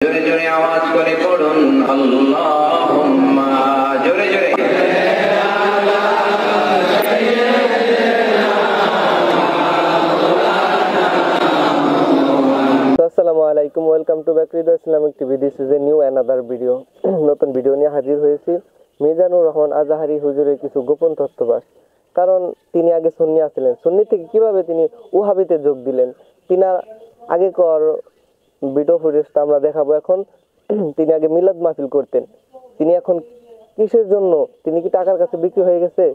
জোরে জোরে আওয়াজ করে পড়ুন আল্লাহুম্মা, জোরে জোরে। আসসালামু আলাইকুম, welcome to back to Islamic TV. This is a new another video. নতুন ভিডিও নিয়ে হাজির হয়েছি। মিজানুর রহমান আজাহারি হুজুরের কিছু গোপন তথ্যবাস। কারণ তিনি আগে সুন্নি আছিলেন, সুন্নি থেকে কিভাবে তিনি ওহাবিতে যোগ দিলেন, তিনার আগেকার ভিডিও ফুটেজটা আমরা দেখাবো এখন। তিনি আগে মিলাদ মাহফিল করতেন, তিনি এখন কিসের জন্য, তিনি কি টাকার কাছে বিক্রি হয়ে গেছে?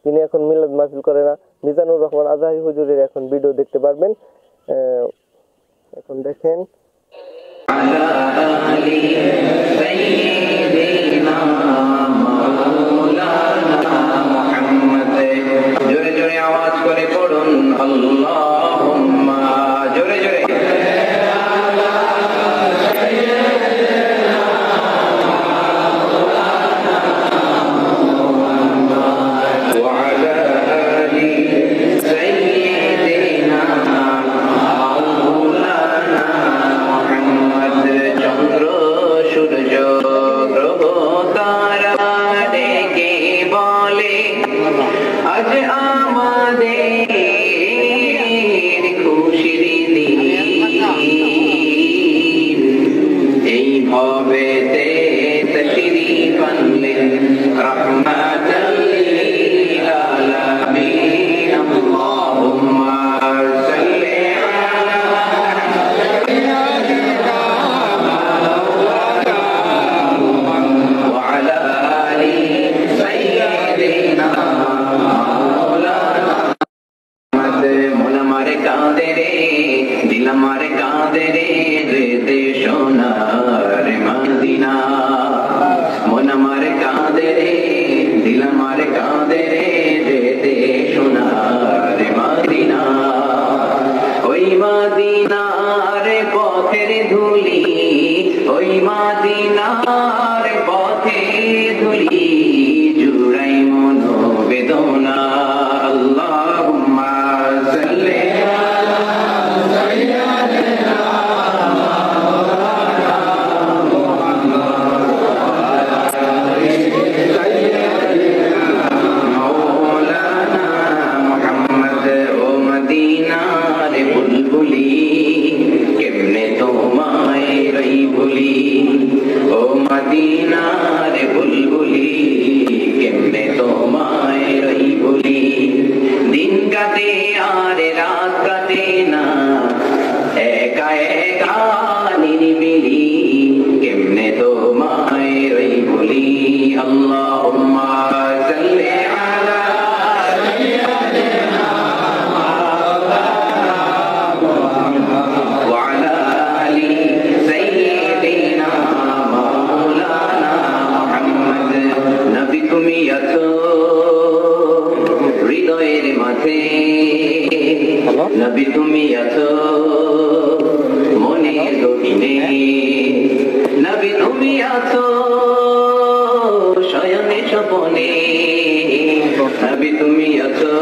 তিনি এখন মিলাদ মাহফিল করে না। মিজানুর রহমান আজাহারি হুজুরের এখন ভিডিও দেখতে পারবেন। এখন দেখেন। জোরে জোরে আওয়াজ করে পড়ুন আল্লাহুম্মা, জোরে জোরে। আজ আমাদের খুশির দিন, এই ভবেতে তশরীফ আনলেন রাহমাতাল লিল আলামিন। আল্লাহুম্মা সাল্লি আলা সাইয়্যিদিনা ওয়া আলা আলি সাইয়্যিদিনা। মোলামারে কাঁদে রে, দিলামারে কাঁদে রে, যেতে সোনার মদিনা। মোলামারে কাঁদে রে, দিলামারে কাঁদে রে, যেতে সোনার মদিনা। ওই মদিনার পথের ধুলি, ওই মদিনার পথের ধুলি, জুড়াই মনোবেদনা। আল্লাহুম্মা সাল্লি আলা সাইয়্যিদিনা মাওলানা মুহাম্মদ। ও মদিনার বুলবুলি, কেমনে তোমায় রই ভুলি। ও মদিনার বুলবুলি, কেমনে তোমায় রই ভুলি। দিন কাটে আর রাত কাটে না, একা একা নিরিবিলি, কেমনে তোমায় রই ভুলি। আল্লাহুম্মা সাল্লি আলা সাইয়্যিদিনা ওয়া আলা আলি সাইয়্যিদিনা মাওলানা মুহাম্মদ। নবী তুমি আছো হৃদয়ের মাঝে, নবী তুমি আছো মনের গভীরে, নবী তুমি আছো শয়নে স্বপনে, নবী তুমি আছো